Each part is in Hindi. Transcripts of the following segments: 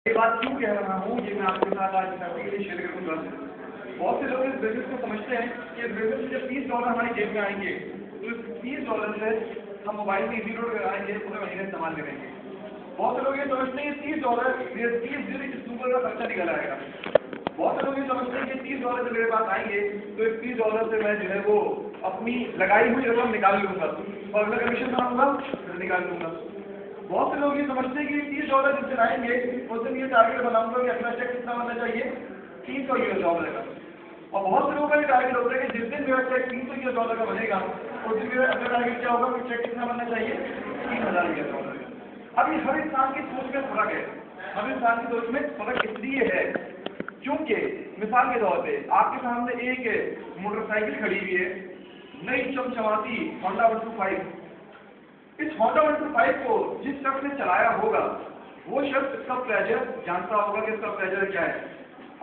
ये बात क्यों कह रहा हूँ ये मैं आपके साथ आज के लिए शेयर करूँगा। बहुत से लोग इस बिजनेस को समझते हैं कि इस बिजनेस में जब $30 हमारी जेब में आएंगे तो इस $30 से हम मोबाइल में इजी लोड कराएंगे, पूरे महीने इस्तेमाल करेंगे। बहुत से लोग ये समझते हैं $30 30 सुपर का खर्चा निकल आएगा। बहुत से लोग ये समझते हैं कि $30 जब मेरे पास आएंगे तो इस $30 से मैं जो है वो अपनी लगाई हुई रकम निकाल लूंगा और अगला कमीशन बनाऊंगा फिर निकाल लूंगा। बहुत से लोग ये समझते हैं कि $30 जिस दिन आएंगे उस दिन ये टारगेट बनाऊंगा कि अपना चेक कितना बनना चाहिए $300 का। और बहुत से लोगों का ये टारगेट होता है कि जिस दिन मेरा चेक $300 का बनेगा उस दिन मेरा अगला टारगेट क्या होगा कि चेक कितना बनना चाहिए $3000 का। अब ये हर इंसान की सोच में फर्क है। हर इंसान की सोच में फर्क इसलिए है क्योंकि मिसाल के तौर पे आपके सामने एक मोटरसाइकिल खड़ी हुई है, नई चमचमाती होंडा 125। इस होंडा 125 को जिस शख्स ने चलाया होगा वो शख्स इसका प्लेजर जानता होगा कि इसका प्लेजर क्या है।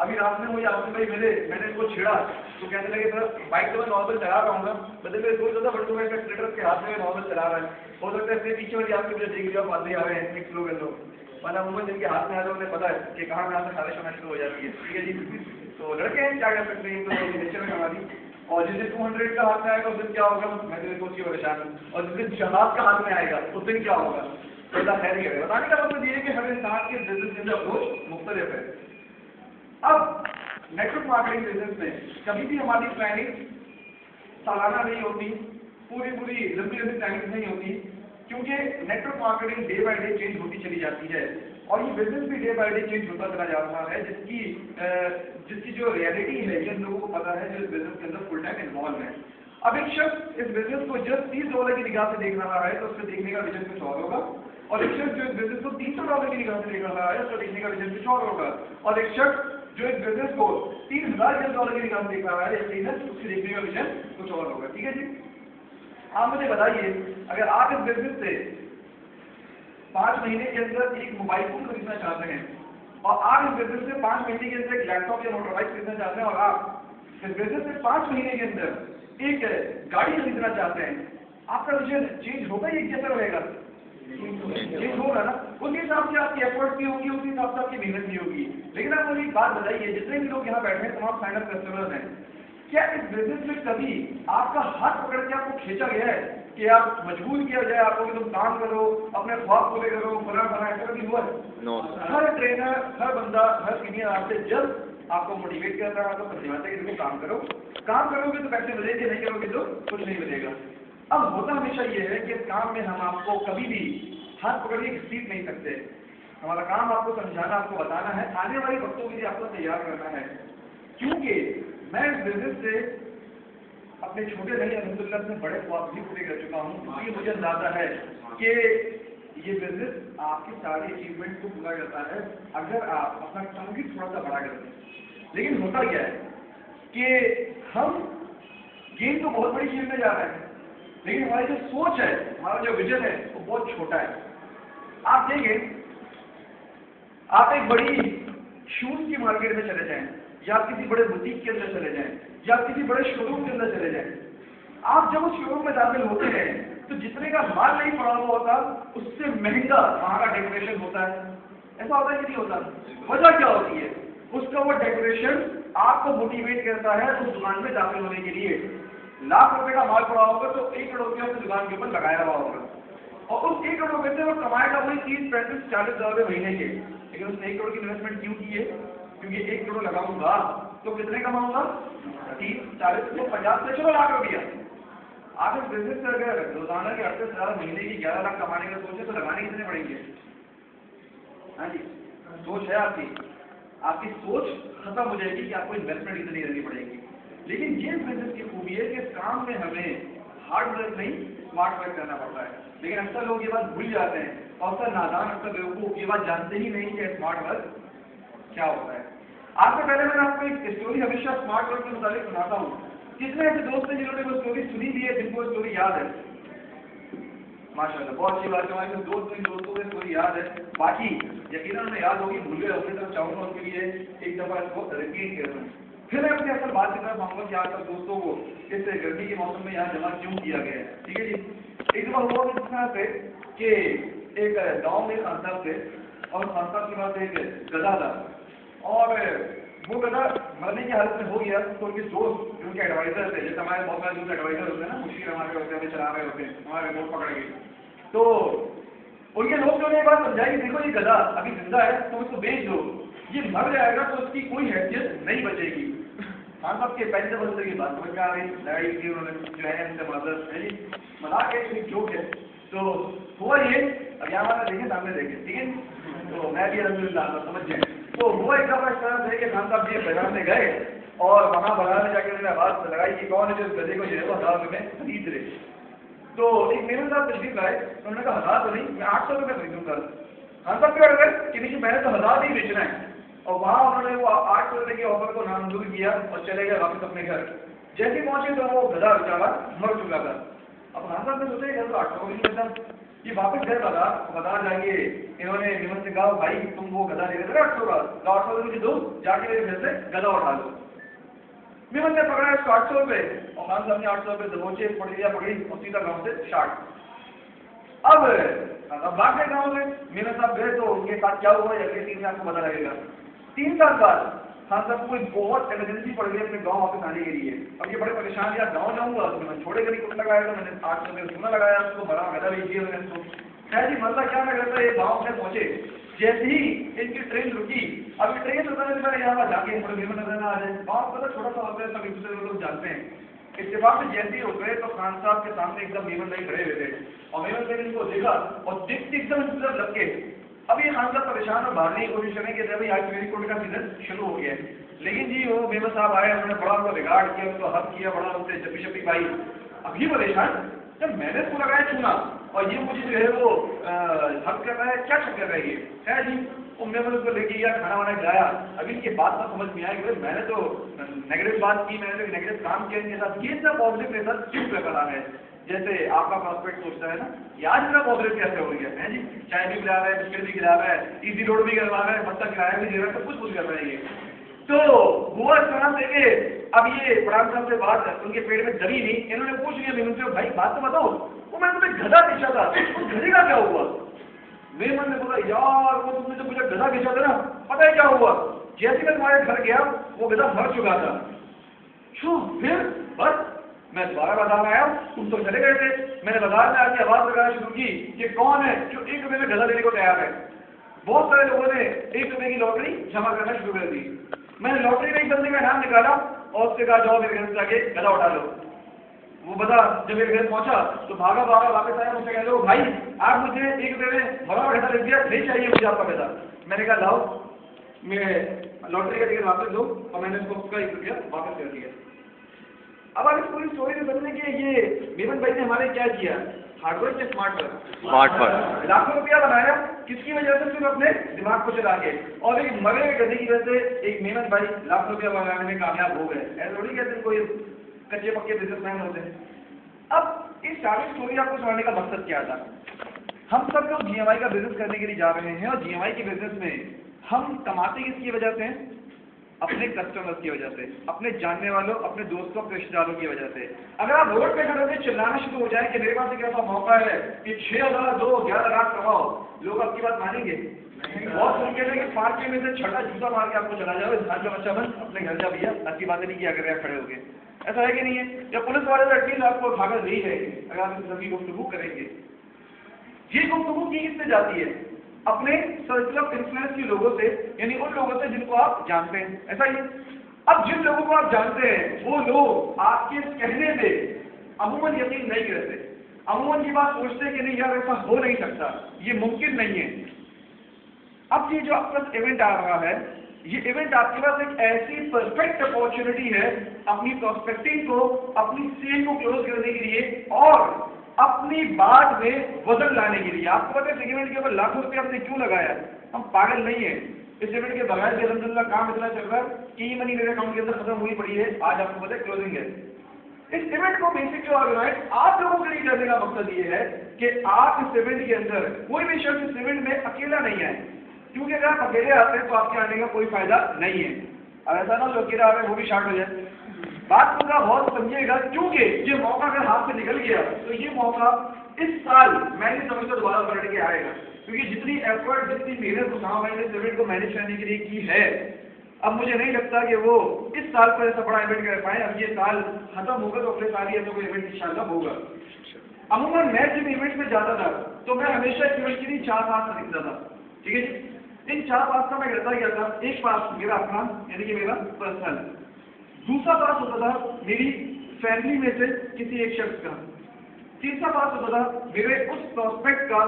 अभी रात में मुझे आपसे भाई मिले, मैंने इसको छेड़ा तो कहने लगे सर बाइक तो मैं नॉर्मल चला रहा हूँ ना, बदले में सोच रहा था 125 का एक्सीलेटर के हाथ में नॉर्मल चला रहा है। हो सकता है इसके पीछे वाली आपके मुझे देख लिया बातें आ रहे हैं मिक्स लोग हैं लोग, वरना उम्र जिनके हाथ में आ रहे उन्हें पता है कि कहाँ से खारिश होना शुरू हो जाती है। ठीक है जी, तो लड़के हैं क्या कर सकते हैं, तो नेचर में हमारी। और जिस दिन 200 का हाथ में आएगा उस दिन क्या होगा, मैं तो सोच के परेशान हूँ। और जिस दिन शहबाज का हाथ में आएगा उस दिन क्या होगा, तो खैर ही है। बताने का मतलब ये है कि हर इंसान के बिजनेस के अंदर अप्रोच मुख्तलिफ है। अब नेटवर्क मार्केटिंग बिजनेस में कभी भी हमारी प्लानिंग सालाना नहीं होती, पूरी लंबी प्लानिंग नहीं होती, क्योंकि network marketing day by day change होती चली जाती है और ये बिजनेस भी डे बाय डे चेंज होता चला जा रहा है, जिसकी जो रियलिटी है ये लोगों को पता है जो इस बिजनेस के अंदर फुल टाइम इन्वॉल्व है। अब एक शख्स इस बिजनेस को जस्ट $30 की निगाह से देख रहा है तो उससे देखने का विजन कुछ और होगा, और एक शख्स जो इस बिजनेस को $300 की निगाह से देख रहा है उसको देखने का विजन कुछ और होगा, और एक शख्स जो इस बिजनेस को $3000 की निगाह से देख रहा है यकीनन उसके देखने का विजन कुछ और होगा। ठीक है जी, आप मुझे बताइए अगर आप इस बिजनेस से 5 महीने के अंदर एक मोबाइल फोन खरीदना चाहते हैं और आप इस बिजनेस से 5 महीने के अंदर एक लैपटॉप या मोटर बाइक खरीदना चाहते हैं और आप इस बिजनेस से 5 महीने के अंदर एक गाड़ी खरीदना चाहते हैं, आपका विजन चेंज होगा या कैसा रहेगा? चेंज होगा ना। उस हिसाब से आपकी एफर्ट भी होगी, उस हिसाब से आपकी मेहनत भी होगी। लेकिन आप मुझे एक बात बताइए, जितने भी लोग यहाँ बैठे हैं तमाम साइन अप कस्टमर्स हैं, क्या इस बिजनेस में कभी आपका हाथ पकड़ के आपको खींचा गया है कि आप मजबूर किया जाए आपको कि तुम काम करो, अपने ख्वाब पूरे करो, फला ऐसा कभी हुआ है? No. हर ट्रेनर, हर बंदा, हर सीनियर आपसे जब आपको मोटिवेट करता है, आपको समझाता है कि तुम काम करोगे तो पैसे मिलेंगे, नहीं करोगे तो कुछ नहीं मिलेगा। अब होता हमेशा ये है कि इस काम में हम आपको कभी भी हाथ पकड़ के घसीट नहीं सकते। हमारा काम आपको समझाना, आपको बताना है, आने वाले वक्तों के लिए आपको तैयार करना है। क्योंकि मैं इस बिजनेस से अपने छोटे नहीं अल्हम्दुलिल्लाह से बड़े ख्वाब भी पूरे कर चुका हूँ। ये मुझे अंदाजा है कि ये बिजनेस आपकी सारी अचीवमेंट को पूरा करता है अगर आप अपना टारगेट थोड़ा सा बड़ा करते हैं। लेकिन होता क्या है कि हम गेम तो बहुत बड़ी चीज में जा रहे हैं, लेकिन हमारी जो सोच है, हमारा जो विजन है वो बहुत छोटा है। आप देखें, आप एक बड़ी शूज की मार्केट में चले जाएं या किसी बड़े बुटीक के अंदर चले जाएं या किसी बड़े शोरूम के अंदर चले जाएं, आप जब उस शोरूम में दाखिल होते हैं तो जितने का माल नहीं पड़ा हुआ होता उससे महंगा वहां का डेकोरेशन होता है। ऐसा होता है कि नहीं होता? वजह क्या होती है? उसका वो डेकोरेशन आपको मोटिवेट करता है उस दुकान में दाखिल होने के लिए। लाख रुपए का माल पड़ा होगा तो 1 करोड़ रुपया उस दुकान के ऊपर लगाया हुआ होगा और उस 1 करोड़ रुपए से वो कमाएगा वही 30-35-40 हज़ार महीने के। लेकिन उसने 1 करोड़ की इन्वेस्टमेंट क्यों की है? क्योंकि 1 करोड़ लगाऊंगा तो कितने कमाऊंगा? 30-40-50 से चलो लाख रुपया। आप इस बिजनेस से अगर रोजाना के 38,000 महीने की 11 लाख कमाने का सोचे तो लगाने कितने पड़ेंगे? हाँ जी, सोच है आपकी सोच खत्म हो जाएगी कि आपको इन्वेस्टमेंट इतनी करनी पड़ेगी। लेकिन ये बिजनेस की खूबी है कि काम में हमें हार्ड वर्क नहीं स्मार्ट वर्क करना पड़ता है। लेकिन अक्सर लोग ये बात भूल जाते हैं और अक्सर नादान, अक्सर बेवकूफ ये बात जानते ही नहीं कि स्मार्ट वर्क क्या होता है। आपसे पहले मैं आपको एक स्टोरी हमेशा स्मार्ट वर्क के मुताबिक सुनाता हूँ। कितने ऐसे दोस्त हैं जिन्होंने वो स्टोरी सुनी भी है, जिनको स्टोरी याद है? माशाल्लाह, बहुत अच्छी बात है। हमारे दोस्तों को स्टोरी याद है, बाकी यकीनन उन्हें याद होगी, भूल गए होंगे, तो चाहूंगा उनके लिए एक दफा इसको रिपीट कर दूं। फिर मैं अपनी असल बात की तरफ आऊंगा कि आज तक दोस्तों को इस गर्मी के मौसम में यहाँ जमा क्यों किया गया है। ठीक है जी, एक दफा हुआ इस तरह से कि एक गाँव में एक अंकल थे और खान साहब के पास एक गधा था और वो गधा मरने की हालत में हो गया तो उनके दोस्त जो उनके एडवाइजर थे, जैसे हमारे बहुत सारे जो एडवाइजर होते हैं ना, मुश्किल हमारे होते हैं, हमें चला रहे होते हैं, हमारे दोस्त पकड़ गए, तो उनके लोग जो ने बात समझाई, देखो ये गधा अभी जिंदा है तो इसको बेच दो, ये मर जाएगा तो उसकी कोई हैसियत नहीं बचेगी। खान साहब के पैसे बदलने की बात समझ में आ रही, लड़ाई की उन्होंने जो है उनसे मदद है जी, मजाक है, एक जोक है। तो हुआ ये, अब यहाँ वाला देखें सामने देखें, ठीक है, तो मैं भी अल्हम्दुलिल्लाह समझ जाए। तो वो एक दफा इस तरह से कि खान साहब जी बाजार में गए और वहाँ बाजार में जाकर उन्होंने आवाज लगाई कि कौन है जो इस गधे को जो है वो 1000 रुपये में खरीद रहे। तो एक मेरे साथ तशरीफ लाए, उन्होंने कहा 1000 तो नहीं, मैं 800 रुपये खरीदूंगा। खान साहब क्या गए कि नहीं मैंने तो 1000 ही बेचना है, और वहाँ उन्होंने वो 800 रुपये के ऑफर को नामंजूर किया और चले गए वापस अपने घर। जैसे पहुंचे तो वो गधा बेचारा मर चुका था। अब खान साहब ने सोचा तो 800 को भी नहीं मिलता, ये वापस गए बाजार जाके इन्होंने निमन से कहा भाई तुम वो गधा ले रहे थे 800 का, तो 800 रुपये दो, जाके मेरे घर से गधा उठा लो। निमन ने पकड़ा इसको 800 रुपये और खान साहब ने 800 रुपये दबोचे, पकड़ी और सीधा गाँव से शार्ट। अब भाग गए गाँव में, मेरे साहब गए तो उनके साथ क्या हुआ अगले 3 साल आपको पता लगेगा। 3 साल बाद खान साहब को बहुत इमरजेंसी पड़ गई अपने गाँव वापस आने के लिए। अब ये बड़े परेशान, यार गाँव जाऊंगा तो मैं छोड़ेगा नहीं, कुछ लगाया तो मैंने 800 रुपये सोना लगाया उसको, बड़ा गधा बेच दिया मैंने उसको। है जी मसला क्या ना करता है, गाँव में पहुंचे, जैसे ही इनकी ट्रेन रुकी, अब ये ट्रेन रुकने से पहले यहाँ पर जाके थोड़े भीमन नजर आ जाए, गाँव पता छोटा सा होता है, सब एक दूसरे लोग जानते हैं। इत्तेफाक से जैसे ही उतरे तो खान साहब के सामने एकदम मेमन भाई खड़े हुए थे और मेमन भाई ने इनको देखा और देखते एकदम इस तरफ लग के। अब ये खान साहब परेशान और भागने की कोशिश करें कि भाई आज मेरी कोर्ट का सीजन शुरू हो गया है, लेकिन जी वो मेमन साहब आए, उन्होंने बड़ा उनको बिगाड़ किया, उनको हक किया, बड़ा उनसे जपी शपी पाई। अब ये परेशान, जब मैंने इसको लगाया छूना और ये मुझे जो है वो हक कर रहा है, क्या शक कर रहा है ये है जी। मेमन उसको लेके गया, खाना वाना खिलाया। अभी इनकी बात ना समझ में आई कि मैंने तो नेगेटिव बात की, मैंने तो नेगेटिव काम किया इनके साथ, ये इतना पॉजिटिव मेरे साथ क्यों कर रहा है, जैसे आपका प्रॉस्पेक्ट सोचता है ना, ये आज इतना पॉजिटिव कैसे हो गया है जी, चाय भी खिला रहा है, बिस्किट भी खिला रहा है, इजी रोड भी करवा रहा है, बच्चा किराया भी दे रहा है, सब कुछ कर रहा है ये। तो हुआ इस तरह से कि अब ये पठान साहब से बात उनके पेट में दबी नहीं, इन्होंने पूछ लिया मेमन से, भाई बात तो बताओ, वो मैंने तुम्हें गधा बेचा था, उस गधे का क्या हुआ? मेमन ने बोला यार वो तुमने जो मुझे गधा बेचा था ना, पता है क्या हुआ, जैसे मैं तुम्हारे घर गया वो गधा मर चुका था। फिर बस मैं दोबारा बाजार में आया, तुम तो चले गए थे, मैंने बाजार में आके आवाज लगाना शुरू की कि कौन है जो 1 रुपये में गधा देने को तैयार है। बहुत सारे लोगों ने 1 रुपये की लॉटरी जमा करना शुरू कर दी। मैंने लॉटरी में एक बंदे का नाम निकाला और उससे कहा जाओ मेरे घर से आके गधा उठा लो। वो बता जब मेरे घर पहुंचा तो भागा वापस आया, मुझसे कह लो भाई आप मुझे 1 रुपये में भरा गधा दे दिया, नहीं चाहिए मुझे आपका गधा। मैंने कहा लाओ मैं लॉटरी का टिकट वापस दो, और मैंने उसको उसका 1 रुपया वापस कर दिया। अब आप इस पूरी स्टोरी में समझने के ये मेमन भाई ने हमारे क्या किया, हार्डवर्क या स्मार्ट वर्क, लाखों रुपया बनाया, किसकी वजह से? सिर्फ अपने दिमाग को चला के, और एक मरे हुए गधे की वजह से एक मेमन भाई लाख रुपया बनाने में कामयाब हो गए। ऐसा थोड़ी कहते कोई कच्चे पक्के बिजनेसमैन होते हैं। अब इस सारी स्टोरी आपको सुनाने का मकसद क्या था? हम सब लोग GMI का बिजनेस करने के लिए जा रहे हैं, और GMI के बिजनेस में हम कमाते किसकी वजह से हैं? अपने कस्टमर्स की वजह से, अपने जानने वालों, अपने दोस्तों, रिश्तेदारों की वजह से। अगर आप रोड पे खड़े होकर चिल्लाना शुरू हो जाए कि मेरे पास एक ऐसा मौका है कि 6000 दो 11 लाख कमाओ, लोग आपकी बात मानेंगे? बहुत सुन के कि पार्क में से छठा जूता मार के आपको चला जाओ, इस घर का बच्चा बन अपने घर जा भैया, अच्छी बातें नहीं किया कर रहे खड़े हो गए, ऐसा है कि नहीं है? या पुलिस वाले तो एटलीस्ट आपको उठाकर नहीं रहेंगे अगर आप सभी गुफ्तगू करेंगे। ये गुफ्तगू की किससे जाती है? अपने सर्कल ऑफ इन्फ्लुएंस के लोगों से, यानी उन लोगों से जिनको आप जानते हैं, ऐसा ही। अब जिन लोगों को आप जानते हैं वो लोग आपके कहने से अमूमन यकीन नहीं करते, अमूमन की बात सोचते हैं कि नहीं यार ऐसा हो नहीं सकता, ये मुमकिन नहीं है। अब ये जो आपका इवेंट आ रहा है, ये इवेंट आपके पास एक ऐसी परफेक्ट अपॉर्चुनिटी है अपनी प्रोस्पेक्टिंग को, अपनी सेल को क्लोज करने के लिए और अपनी बात में वजन लाने के लिए। आपको पता है इस इवेंट के ऊपर लाखों रुपये हमने क्यों लगाया? हम पागल नहीं है। इस इवेंट के बगैर भी अल्हम्दुलिल्लाह काम इतना चल रहा है कि ये मनी मेरे अकाउंट के अंदर खत्म हुई पड़ी है, आज आपको पता है क्लोजिंग है। इस इवेंट को बेसिकली ऑर्गेनाइज आप लोगों के लिए करने का मकसद ये है कि आप इस इवेंट के अंदर कोई भी शख्स इस इवेंट में अकेला नहीं आए, क्योंकि अगर आप अकेले आते हैं तो आपके आने का कोई फायदा नहीं है। अब ऐसा ना जो अकेला आ रहे हैं वो भी शार्ट हो जाए। बात को आप बहुत समझिएगा, क्योंकि ये मौका अगर हाथ से निकल गया तो ये मौका इस साल मैं नहीं समझता दोबारा पलट के आएगा। क्योंकि जितनी एफर्ट, जितनी मेहनत उसामा भाई ने सीमेंट को मैनेज करने के लिए की है, अब मुझे नहीं लगता कि वो इस साल को ऐसा बड़ा इवेंट कर पाए। अब ये साल खत्म होगा तो अगले साल ही ऐसा कोई इवेंट इंशाल्लाह होगा। अमूमन मैं जब इवेंट में जाता था तो मैं हमेशा इवेंट के लिए 4 पास खरीदता था, ठीक है जी। इन 4 पास का मैं करता क्या था, एक पास मेरा अपना यानी कि मेरा पर्सनल, दूसरा पास होता था मेरी फैमिली में से किसी एक शख्स का, तीसरा पास होता था मेरे उस प्रोस्पेक्ट का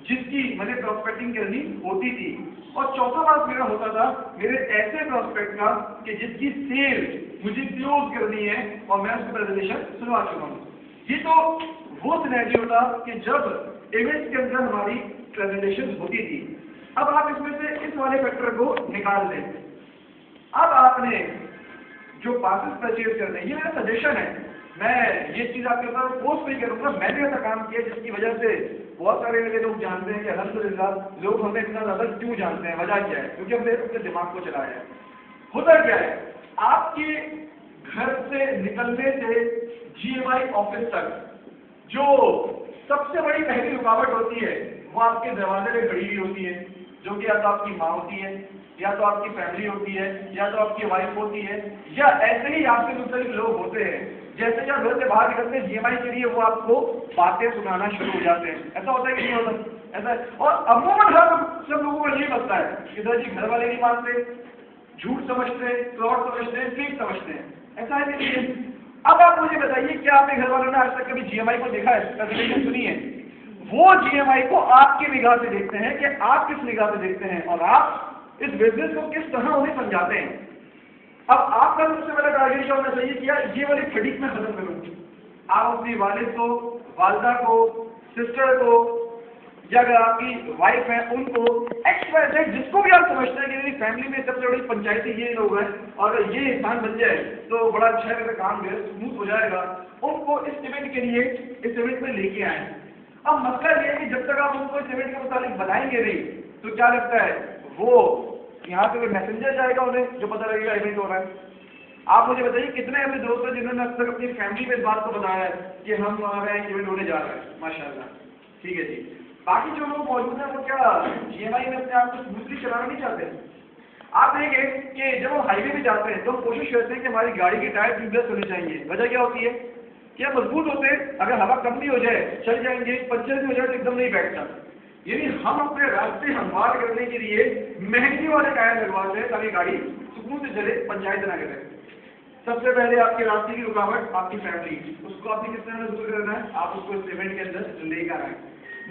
जिसकी मैंने प्रोस्पेक्टिंग करनी होती थी, और चौथा पास मेरा होता था मेरे ऐसे प्रोस्पेक्ट का कि जिसकी सेल मुझे क्लोज करनी है और मैं उसकी प्रेजेंटेशन सुनवा चुका हूँ। ये तो वो सिनेरियो था कि जब इवेंट के अंदर हमारी प्रेजेंटेशन होती थी। अब आप इसमें से इस वाले फैक्टर को निकाल दें। अब आपने जो पासेस परचेज करने, ये मेरा सजेशन है, मैं ये चीज आपके ऊपर पोस्ट नहीं करूंगा, मैंने ऐसा काम किया जिसकी वजह से बहुत सारे मेरे लोग जानते हैं कि अल्हम्दुलिल्लाह लोग हमें इतना ज्यादा क्यों जानते हैं, वजह क्या है, क्योंकि हमने अपने दिमाग को चलाया है। होता क्या है, आपके घर से निकलने से GMI ऑफिस तक जो सबसे बड़ी पहली रुकावट होती है वो आपके दरवाजे में खड़ी हुई होती है, जो कि या तो आपकी माँ होती है, या तो आपकी फैमिली होती है, या तो आपकी वाइफ होती है, या ऐसे ही आपके दूसरे लोग होते हैं। जैसे जब घर से बाहर निकलते हैं GMI के लिए वो आपको बातें सुनाना शुरू हो जाते हैं। ऐसा होता है कि नहीं होता? ऐसा है। और अमूमन हर सब लोगों को यही लगता है कि सर जी घर वाले नहीं मानते, झूठ समझते हैं, फ्रॉड समझते हैं, फेक समझते हैं। ऐसा है कि नहीं? अब आप मुझे बताइए, क्या आपके घर वालों ने आज तक कभी GMI को देखा है, प्रेजेंटेशन सुनी है? वो GMI को आपकी निगाह से देखते हैं कि आप किस निगाह से देखते हैं और आप इस बिजनेस को किस तरह उन्हें समझाते हैं। अब आपका सबसे बड़ा टारगेट क्या होना चाहिए कि यार ये वाली खड़ीक में खत्म करूँ। आप अपनी वालिद को, वालदा को, सिस्टर को, या अगर आपकी वाइफ है उनको, XYZ जिसको भी आप समझते हैं कि मेरी फैमिली में सबसे बड़ी पंचायती ये लोग हैं और अगर ये इंसान बन जाए तो बड़ा अच्छा मेरा काम जो है स्मूथ हो जाएगा, उनको इस इवेंट के लिए इस इवेंट में लेके आए। अब मसला ये है कि जब तक आप उनको इस इवेंट के मुताबिक बनाएंगे नहीं तो क्या लगता है वो यहाँ पे मैसेंजर जाएगा उन्हें जो पता लगेगा इवेंट हो रहा है। आप मुझे बताइए कितने ऐसे दोस्त हैं जिन्होंने अब तक अपनी फैमिली में इस बात को बताया है कि हम आ रहे हैं, इवेंट होने जा रहा है, माशाल्लाह, ठीक है जी। बाकी जो लोग मौजूद हैं वो क्या GMI में अपने आप को स्मूथली चलाना नहीं चाहते? आप देखें कि जब हम हाईवे पे जाते हैं तो हम कोशिश करते हैं कि हमारी गाड़ी के टायर ट्यूबलेस होने चाहिए। वजह क्या होती है? क्या मजबूत होते हैं, अगर हवा कम भी हो जाए चल जाएंगे, पंचर भी हो जाए तो एकदम नहीं बैठता। यानी हम अपने रास्ते हमवार करने के लिए महंगे वाले टायर लगवाते हैं ताकि गाड़ी सुकून से चले, पंचायत ना करे। सबसे पहले आपके रास्ते की रुकावट आपकी फैमिली, उसको आपने किस तरह दूर करना है, आप उसको इस इवेंट के अंदर लेकर आए।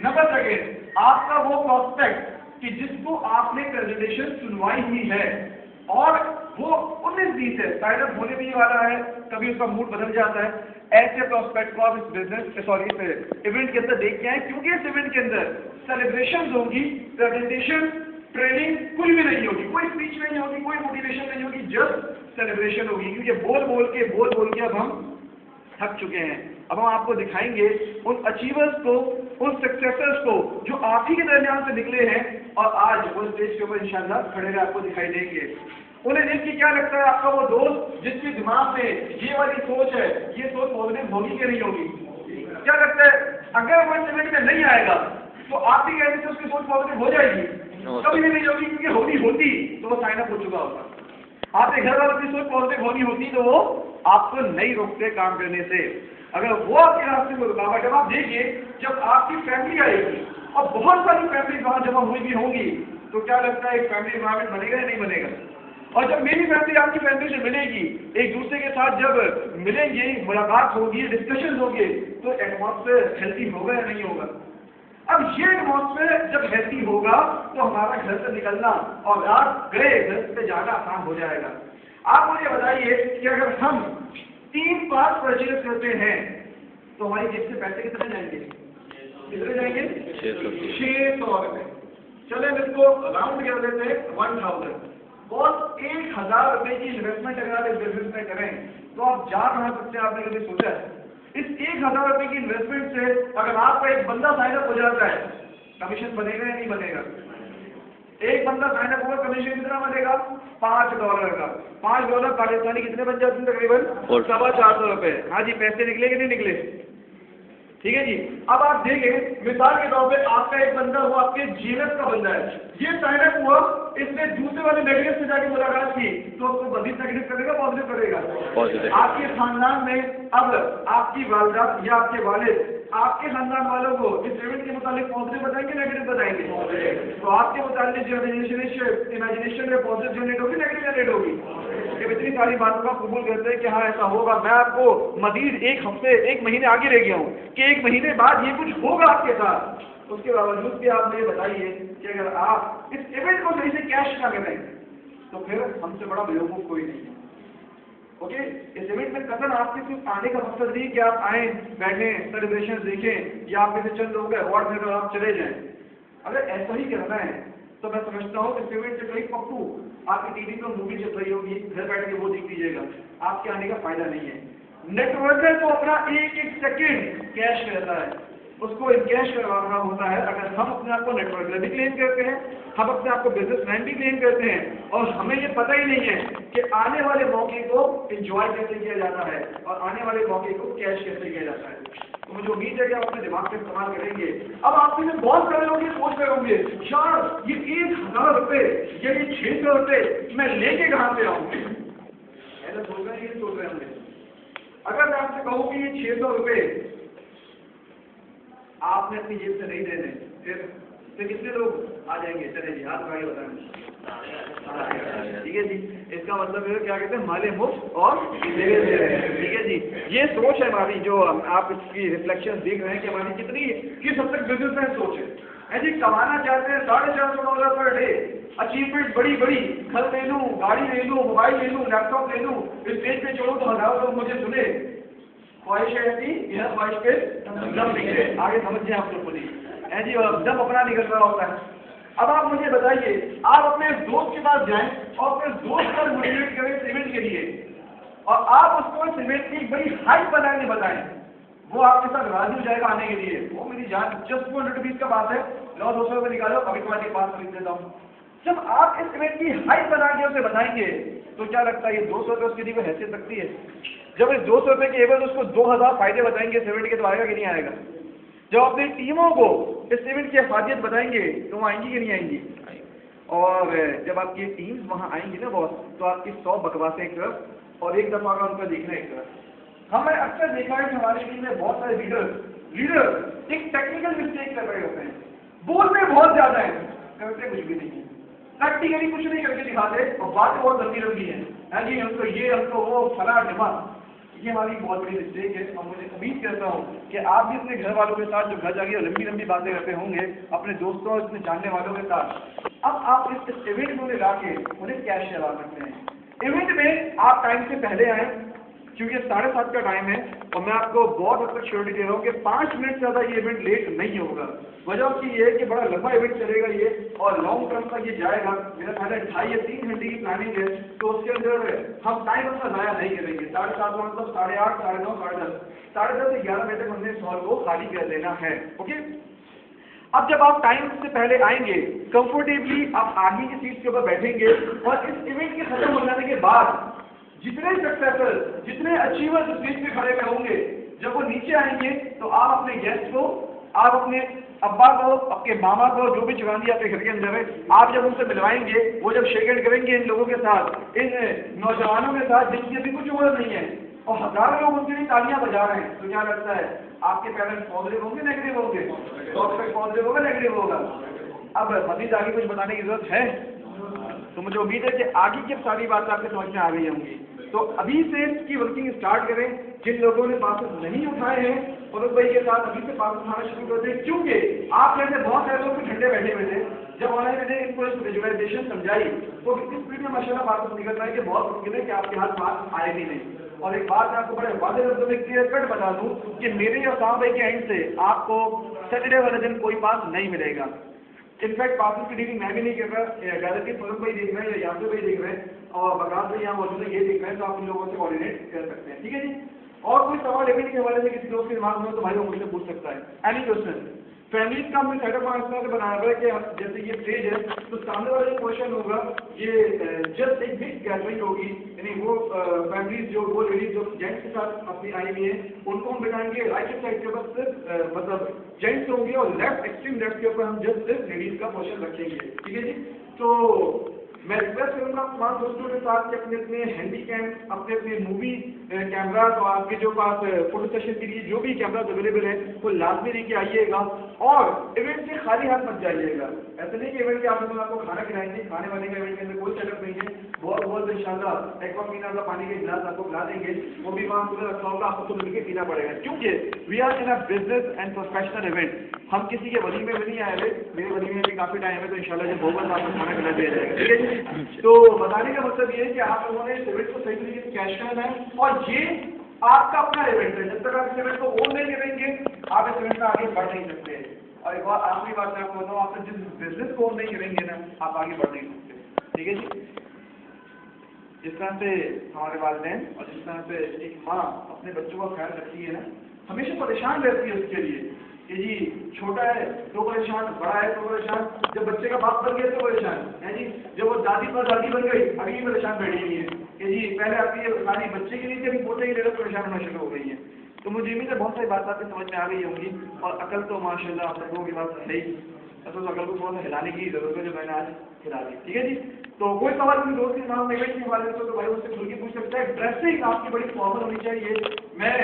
नंबर सेकेंड, आपका वो प्रोस्पेक्ट कि जिसको आपने प्रेजेंटेशन सुनवाई हुई है और वो 19-20 है, साइड अप होने भी वाला है, कभी उसका मूड बदल जाता है, ऐसे प्रोस्पेक्ट को आप इस इवेंट के अंदर देख के आए, क्योंकि इस इवेंट के अंदर सेलिब्रेशन होगी, प्रेजेंटेशन, ट्रेनिंग कुछ भी नहीं होगी, कोई स्पीच नहीं होगी, कोई मोटिवेशन नहीं होगी, जस्ट सेलिब्रेशन होगी। क्योंकि बोल बोल के अब हम थक चुके हैं। अब हम आपको दिखाएंगे उन अचीवर्स को, उन सक्सेसर्स को जो आप ही के दरमियान से निकले हैं और आज वो स्टेज के ऊपर इंशाल्लाह खड़े हुए आपको दिखाई देंगे। उन्हें देख के क्या लगता है आपका वो दोस्त जिसके दिमाग में ये वाली सोच है, ये सोच पॉजिटिव होगी कि नहीं होगी? क्या लगता है अगर वो इस इवेंट में नहीं आएगा तो आप भी कहते हैं उसकी सोच पॉजिटिव हो जाएगी? कभी भी नहीं होगी, क्योंकि होती तो वो साइन अप हो चुका होता। आपके घर वालों की सोच पॉजिटिव होती तो वो आपको नहीं रोकते काम करने से। अगर वो आपके रास्ते में रुकावट है, आप देखिए जब आपकी फैमिली आएगी और बहुत सारी फैमिली वहां जमा हुई भी होंगी तो क्या लगता है एक फैमिली इन्वायरमेंट बनेगा या नहीं बनेगा? और जब मेरी फैमिली आपकी फैमिली से मिलेगी, एक दूसरे के साथ जब मिलेंगे, मुलाकात होगी, डिस्कशन होंगे, तो एटमॉस्फेयर हेल्थी होगा या नहीं होगा? अब ये एटमॉस्फेयर जब हेल्थी होगा तो हमारा घर से निकलना और रात गए घर से जाना आसान हो जाएगा। आप मुझे बताइए कि अगर हम 3 पास परचेज करते हैं तो हमारी जेब से पैसे कितने जाएंगे? कितने जाएंगे? 600 रुपए। चले इसको राउंड कर देते हैं 1000 और 1000 रुपए की इन्वेस्टमेंट अगर आप इस बिजनेस में करें तो आप जा कहाँ सकते हैं? आपने कभी सोचा है? इस 1000 रुपए की इन्वेस्टमेंट से अगर आपका एक बंदा साइन अप हो जाता है, कमीशन बनेगा या नहीं बनेगा? एक बंदा साइन अप होगा, कमीशन कितना बनेगा? $5 का। $5 पाकिस्तानी कितने बन जाते हैं? तकरीबन 450 रुपए। हाँ जी, पैसे निकले कि नहीं निकले? ठीक है जी। अब आप देखें मिसाल के तौर पे आपका एक बंदा वो आपके जीएनएस का बंदा है, ये साइन अप हुआ, इसने दूसरे वाले नेगेटिव से जाके मुलाकात की, तो आपको मजीद नेगेटिव करेगा पॉजिटिव करेगा? आपके खानदान में अब आपकी वालदा या आपके वालिद आपके खानदान वालों को इस इवेंट के मुताबिक पॉजिटिव बताएंगे नेगेटिव बताएंगे? तो आपके मुताबिक जो इमेजिनेशन में पॉजिटिव जनरेट होगी नेगेटिव जनरेट होगी? जब इतनी सारी बातों का कबूल करते हैं कि हाँ ऐसा होगा, मैं आपको मजीद एक हफ्ते एक महीने आगे रह गया हूँ कि एक महीने बाद ये कुछ होगा आपके साथ, उसके बावजूद भी आप मुझे बताइए कि अगर आप इस इवेंट को सही से कैश ना करें तो फिर हमसे बड़ा बेवकूफ कोई नहीं है। ओके, इस इवेंट में कतन आपके सिर्फ आने का मकसद नहीं कि आप आए बैठे सेलिब्रेशन देखें या आप में से चंद लोग अवार्ड देकर आप चले जाएं। अगर ऐसा ही करना है तो मैं समझता हूँ इस इवेंट से कहीं पप्पू आपकी टीवी पर मूवी चल रही होगी, घर बैठ के वो देख लीजिएगा, आपके आने का फायदा नहीं है। नेटवर्कर को अपना एक एक सेकेंड कैश रहता है, उसको कैश करवाना होता है। अगर हम अपने आप को नेटवर्कर भी क्लेम करते हैं, हम अपने आप को बिजनेसमैन भी क्लेम करते हैं और हमें ये पता ही नहीं है कि आने वाले मौके को एंजॉय कैसे किया जाता है और आने वाले मौके को कैश कैसे किया जाता है। तो मुझे उम्मीद है कि आप अपने दिमाग का इस्तेमाल करेंगे। अब आप में बहुत सारे लोग ये सोच रहे होंगे, यार ये 1000 रुपये या ये 600 रुपये मैं लेके कहाँ से आऊँ? ऐसा सोच रहे हैं, ये सोच रहे होंगे। अगर मैं आपसे कहूँ कि ये 600 रुपये आपने अपनी जेब से नहीं देने, फिर कितने लोग आ जाएंगे? चले जी हाथ भाई बताएं। ठीक है जी, इसका मतलब है क्या कहते हैं, माले मुफ्त और देवे दे रहे हैं। ठीक है जी, ये सोच है हमारी, जो आप इसकी रिफ्लेक्शन देख रहे हैं कि हमारी कितनी किस हद तक बिजनेसमैन सोच है जी। कमाना चाहते हैं $450 पर डे, अचीवमेंट बड़ी बड़ी, घर ले लूँ, गाड़ी ले लूँ, मोबाइल ले लूँ, लैपटॉप ले लूँ, स्टेज पे चढ़ूँ तो हज़ारों लोग मुझे सुने, ख्वाहिश ऐसी यह ख्वाहिश पे दम निकले। आगे समझिए आप लोग बोलिए है जी, और दम अपना निकल रहा होता है। अब आप मुझे बताइए, आप अपने दोस्त के पास जाएं और अपने दोस्त पर मोटिवेट करें सीमेंट के लिए और आप उसको सीमेंट की बड़ी हाइट बनाने बताएं, वो आपके साथ राजी हो जाएगा आने के लिए। वो मेरी जान जस्ट 200 रुपीज का बात है, लो 200 रुपये निकालो, अभी तुम्हारे पास खरीद देता हूँ। जब आप इस सीमेंट की हाइट बना के उसे बताएंगे तो क्या लगता है ये 200 रुपये उसकी दी को हैसियत रखती है? जब इस 200 रुपये के एवज उसको 2000 फायदे बताएंगे सीमेंट के, तो आएगा कि नहीं आएगा? जब अपनी टीमों को इस सीमेंट की अफादियत बताएंगे तो वो आएंगी कि नहीं आएंगी? और जब आपकी टीम्स वहाँ आएंगी ना बॉस, तो आपकी 100 बकवासें एक तरफ और एक दफा का उनका देखना एक तरफ। हमने अक्सर देखा है कि हमारी टीम में बहुत सारे लीडर एक टेक्निकल मिस्टेक कर रहे होते हैं, बोलते बहुत ज्यादा है, करते कुछ भी नहीं है, प्रैक्टिकली कुछ नहीं करके दिखाते और बातें बहुत लंबी लंबी है जी, हमको ये हमको वो फला ढमा। ये हमारी बहुत बड़ी मिस्टेक है और मुझे उम्मीद करता हूँ कि आप भी अपने घर वालों के साथ जो घर जाके लंबी लंबी बातें करते होंगे अपने दोस्तों और अपने जानने वालों के साथ, अब आप इस इवेंट में ला के उन्हें कैश चला सकते हैं। इवेंट में आप टाइम से पहले आए, क्योंकि 7:30 का टाइम है और मैं आपको बहुत हद तक श्योरिटी दे रहा हूँ कि 5 मिनट से ज़्यादा ये इवेंट लेट नहीं होगा। वजह उसकी ये है कि बड़ा लंबा इवेंट चलेगा ये और लॉन्ग टर्म तक ये जाएगा। मेरा ख्याल है 2.5 या 3 घंटे की प्लानिंग है, तो उसके अंदर हम टाइम अपना ज़ाया नहीं करेंगे। 7:30 मतलब 8:30, 9:30, 10:30, 10:30 से 11 बजे तक हमने इस हॉल को खाली कर देना है। ओके, अब जब आप टाइम से पहले आएंगे, कंफर्टेबली आप आगे की सीट के ऊपर बैठेंगे और इस इवेंट के खत्म हो जाने के बाद जितने सक्सेसर, जितने अचीवर स्टेज पे खड़े हुए होंगे, जब वो नीचे आएंगे तो आप अपने गेस्ट को, आप अपने अब्बा को, आपके मामा को, जो भी चुरानी आपके घर के अंदर है, आप जब उनसे मिलवाएंगे, वो जब शेक हैंड करेंगे इन लोगों के साथ, इन नौजवानों के साथ जिनकी अभी कुछ उम्र नहीं है और हजारों लोग उनके लिए तालियां बजा रहे हैं, तो क्या लगता है आपके पेरेंट्स पॉजिटिव होंगे नेगेटिव होंगे? पॉजिटिव होगा नेगेटिव होगा? अब मजीद आगे कुछ बताने की जरूरत है? तो मुझे उम्मीद है कि आगे की सारी बातें आपके समझ में आ गई होंगी। तो अभी से इसकी वर्किंग स्टार्ट करें। जिन लोगों ने पासेस नहीं उठाए हैं और उस भाई के साथ अभी से पास उठाना शुरू कर दें, क्योंकि आप जैसे बहुत सारे लोग ठंडे बैठे हुए थे। जब उन्होंने मैंने इनको विजुअलाइजेशन समझाई तो इस स्पीड में माशाल्लाह पास निकल रहा है कि बहुत मुमकिन है कि आपके हाथ पास आए भी नहीं। और एक बात मैं आपको बड़े वादे लफ्ज़ों में क्लियर कट बता दूं कि मेरे और साहब भाई के एंड से आपको सैटरडे वाले दिन कोई पास नहीं मिलेगा। इनफैक्ट पासेस की डीलिंग मैं भी नहीं कर रहा, गैलरी फर्म भाई देख रहे हैं या यासर भाई देख रहे हैं और बगास भाई यहाँ मौजूद है, ये देख रहे हैं, तो आप इन लोगों से कोऑर्डिनेट कर सकते हैं। ठीक है जी। और कोई सवाल इवेंट के हवाले से किसी दोस्त के दिमाग में हो तो भाई वो मुझसे पूछ सकता है। Any question? फैमिली का हमने सेटअप इस तरह से बनाया हुआ है कि जैसे ये स्टेज है तो सामने वाला जो पोर्शन होगा ये जस्ट एक बिग गैदरिंग होगी, यानी वो फैमिलीज जो वो लेडीज जो जेंट्स के साथ अपनी आई हुई है उनको हम बिठाएंगे राइट साइड के ऊपर सिर्फ मतलब जेंट्स होंगे और लेफ्ट एक्सट्रीम लेफ्ट के ऊपर हम जस्ट सिर्फ लेडीज का पोर्शन रखेंगे। ठीक है जी। तो मैं रिक्वेस्ट करूंगा तमाम दोस्तों के साथ कि अपने अपने हैंडी कैम, अपने अपने मूवी कैमराज और आपके जो पास फोटो सेशन के लिए जो भी कैमराज अवेलेबल है वो लाजमी लेके आइएगा और इवेंट से खाली हाथ मत जाइएगा। ऐसा नहीं कि इवेंट के आप आपको खाना खिलाएंगे, खाने वाले का इवेंट के अंदर कोई सेटअप नहीं है। बहुत बहुत इंशाल्लाह एक वक्त पीना का पानी के गिलास आपको खिला देंगे, वो भी वहाँ खुला रखा होगा, आपको खुद मिलकर पीना पड़ेगा, क्योंकि we are in a business and professional event. हम किसी के वलीमे में नहीं आए हुए, मेरे वलीमे में भी काफी टाइम है, तो इंशाल्लाह जब होगा तो आपको खाना खिला दिया जाएगा। ठीक है जी। तो बताने का मतलब ये है कि आप लोगों ने इस इवेंट को सही तरीके से कैश करना है और ये आपका अपना इवेंट है। जब तक आप इस इवेंट को ओन नहीं करेंगे आप इस इवेंट में आगे बढ़ नहीं सकते। और एक बार आखिरी बात मैं आपको बताऊँ, आप जिस बिजनेस को ओन नहीं करेंगे ना आप आगे बढ़ नहीं सकते। ठीक है जी। जिस तरह से हमारे वालिदैन और जिस तरह से एक माँ अपने बच्चों का ख्याल रखती है ना, हमेशा परेशान रहती है उसके लिए कि जी छोटा है तो परेशान, बड़ा है तो परेशान, जब बच्चे का बाप बन गया तो परेशान है जी, जब वो दादी पर दादी बन गई अभी भी परेशान बैठी हुई है कि जी पहले आपकी सारी बच्चे के लिए अभी पोते ही ले लो, परेशान होना शुरू हो गई है। तो मुझे उम्मीद है बहुत सारी बात आपकी समझ में आ गई होंगी और अकल तो माशाल्लाह आप लोगों की बात है ही, तो अकल को थोड़ा सा हिलाने की जरूरत है जो मैंने आज हिला दी। ठीक है जी। तो कोई सवाल अपने दोस्त के नाम इवेंट के हवाले से तो भाई उससे खुल के पूछ सकता है। ड्रेसिंग आपकी बड़ी फॉर्मल होनी चाहिए। मैं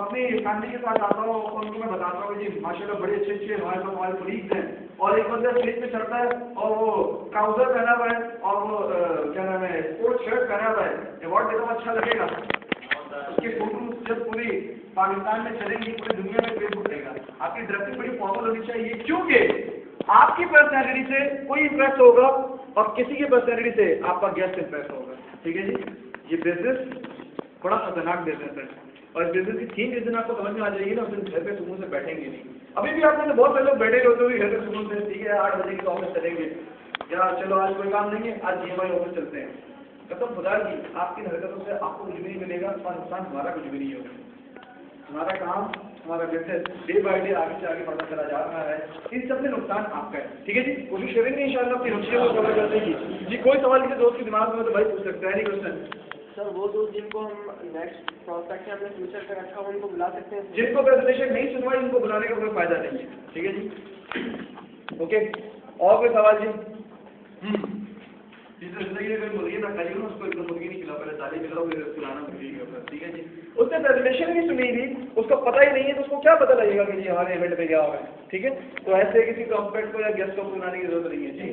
अपनी फैमिली के साथ आता हूँ और उनको मैं बताता हूँ जी माशाल्लाह बड़े अच्छे अच्छे हमारे कलीग्स हैं और एक बंदा स्टेज पे चढ़ता है और वो ट्राउजर पहना हुआ है और वो क्या नाम है स्पोर्ट्स शर्ट पहना हुआ है, अवार्ड देता हुआ अच्छा लगेगा। उसकी फोटो जब पूरी पाकिस्तान में चलेंगी, पूरी दुनिया में फेसबुक देगा। आपकी ड्रेसिंग बड़ी फॉर्मल होनी चाहिए, क्योंकि आपकी पर्सनैलिटी से कोई इंप्रेस होगा और किसी की पर्सनैलिटी से आपका गेस्ट इंप्रेस होगा। ठीक है जी। ये बिजनेस बड़ा खतरनाक बिजनेस है और इस बिजनेस की 3 रीजन आपको समझ में आ जाएगी ना, फिर घर पे सुकून से बैठेंगे नहीं। अभी भी आप में बहुत सारे लोग बैठे होते हुए घर पे सुकून से, ठीक है 8 बजे की ऑफिस चलेंगे या चलो आज कोई काम नहीं है आज GMI ऑफिस चलते हैं। कसम खुदा की आपकी हरकतों से आपको कुछ भी नहीं मिलेगा और नुकसान हमारा कुछ भी नहीं होगा। हमारा काम हमारा बिजनेस डे बाय डे आगे से आगे बढ़ता चला जा रहा है, इन सब में नुकसान आपका है। ठीक है जी। कोशिश करेंगे इंशाल्लाह अपनी रुचियों को कवर करने की। जी कोई सवाल किसी दोस्त के दिमाग में तो भाई पूछ सकता है। नहीं क्वेश्चन सर वो दोस्त जिनको हम नेक्स्ट प्रोस्पेक्ट में अपने फ्यूचर पे रखा उनको बुला सकते हैं? जिनको प्रेजेंटेशन नहीं सुनवाई उनको बुलाने का कोई फायदा नहीं है। ठीक है जी। ओके और कोई सवाल जी? जिंदगी में मुर्गी ना खाइए ना उसको एकदम मुर्गी नहीं खिलाओ, पहले ताली खिलाओ फिर खिलाना मुर्गी के ऊपर। ठीक है जी। उसने प्रेजेंटेशन भी सुनी थी, उसको पता ही नहीं है तो उसको क्या पता लगेगा कि जी हमारे इवेंट पे क्या हो रहा है। ठीक है। तो ऐसे किसी प्रॉस्पेक्ट को या गेस्ट को बुलाने की जरूरत नहीं है जी।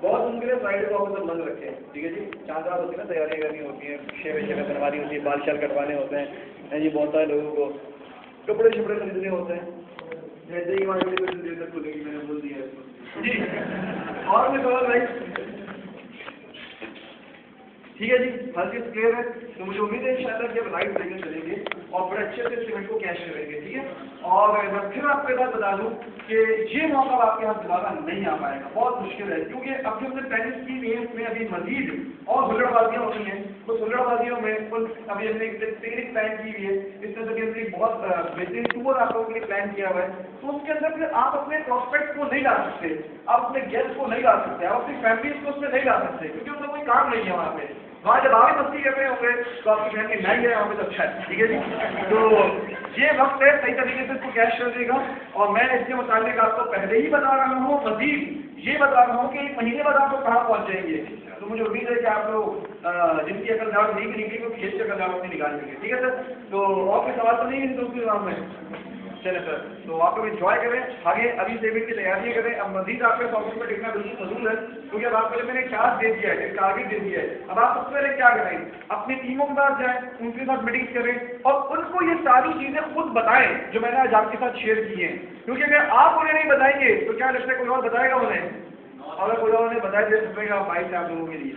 बहुत उनके लिए फ्राइडे को ऑफिस बंद रखे हैं। ठीक है जी। 4 रात होती है ना, तैयारियाँ करनी होती है, शेव करवानी होती है, बाल शाल कटवाने होते हैं जी, बहुत सारे लोगों को कपड़े शपड़े खरीदने होते हैं। जैसे ही हमारे लिए देर तक खुलेगी, मैंने बोल दिया इसको जी। और कोई सवाल भाई? ठीक है जी। हर चीज क्लियर है। तो मुझे उम्मीद है इंशाल्लाह कि अब राइट तरीके से चलेंगे और बड़े अच्छे से इवेंट को कैश करेंगे। ठीक है। और मैं फिर आपके साथ बता दूं कि ये मौका आपके यहाँ दोबारा नहीं आ पाएगा, बहुत मुश्किल है, क्योंकि अभी हमने प्लानिंग की हुई है, उसमें अभी मजीद और हुल्लड़बाजियाँ होनी हैं। तो हुल्लड़बाजियों में अभी हमने पिकनिक प्लान की हुई है, इस तरह से हमने बहुत बेहतरीन टूर आप लोगों के लिए प्लान किया हुआ है। तो उसके अंदर फिर आप अपने प्रॉस्पेक्ट को नहीं ला सकते, आप अपने गेस्ट को नहीं ला सकते, आप अपनी फैमिली को उसमें नहीं ला सकते, क्योंकि उनका कोई काम नहीं है वहाँ पे। वहाँ जब आप मस्ती कर रहे होंगे तो आपकी फैमिली नहीं है वहाँ पे, तो अच्छा है। ठीक है जी। तो ये वक्त है सही तरीके से इसको कैश कर देगा और मैं इसके मुताबिक आपको पहले ही बता रहा हूँ, मजीद ये बता रहा हूँ कि 1 महीने बाद आप लोग कहाँ पहुँच जाएंगे। तो मुझे उम्मीद है कि आप लोग जिनकी अकल दावत नहीं निकली वो खेत से अकल दावत नहीं निकाल देंगे। ठीक है सर। तो और कोई सवाल तो नहीं है दोस्तों नाम में? चले सर। तो आप लोग एंजॉय करें, आगे अभी से इवेंट की तैयारियां करें। अब मजीद आपके ऑफिस में टिकना बिल्कुल फजूल है, क्योंकि अब आपको मैंने टास्क दे दिया है, टारगेट दे दिया है। अब आप सबसे पहले क्या करें, अपनी टीमों के पास जाएं, उनके साथ मीटिंग करें और उनको ये सारी चीजें खुद बताएं जो मैंने आज आपके साथ शेयर की हैं। क्योंकि अगर आप उन्हें नहीं बताएंगे तो क्या लगता है कोई और बताएगा उन्हें, और अगर कोई और उन्हें बताया दे सकेगा भाई से आप लोगों के लिए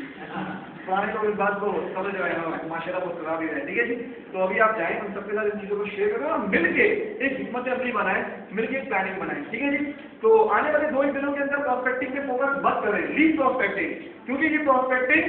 पुराने लोग इस बात को समझ रहे हैं, माशाल्लाह बहुत खराब ही है। ठीक है जी। तो अभी आप जाएं, उन सबके साथ इन चीज़ों को शेयर करें और मिलके एक हिम्मत अमली बनाएं, मिलके एक प्लानिंग बनाएं। ठीक है जी। तो आने वाले 2 ही दिनों के अंदर प्रॉस्पेक्टिंग पे फोकस मत करें, लीड प्रॉस्पेक्टिंग, क्योंकि ये प्रॉस्पेक्टिंग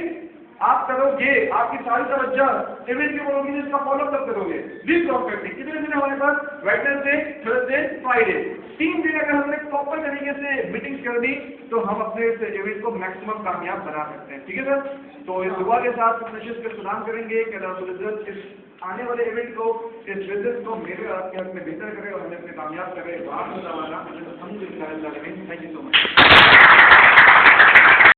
आप करोगे, आपकी सारी तवज्जो इवेंट की बोलोगे, इसका फॉलो कब करोगे? Week prospecting. कितने दिन हमारे पास? Wednesday, Thursday, Friday. 3 दिन अगर हमने प्रॉपर तरीके से मीटिंग्स कर दी तो हम अपने इस इवेंट को मैक्सिमम कामयाब बना सकते हैं। ठीक है सर? तो इस दुआ के साथ इस नशिश का सलाम करेंगे कि अल्लाह रब्बुल इज्जत इस आने वाले इवेंट को, इस बिजनेस को मेरे आपके हक में बेहतर करे और हमें अपने कामयाब करे। Thank you so much.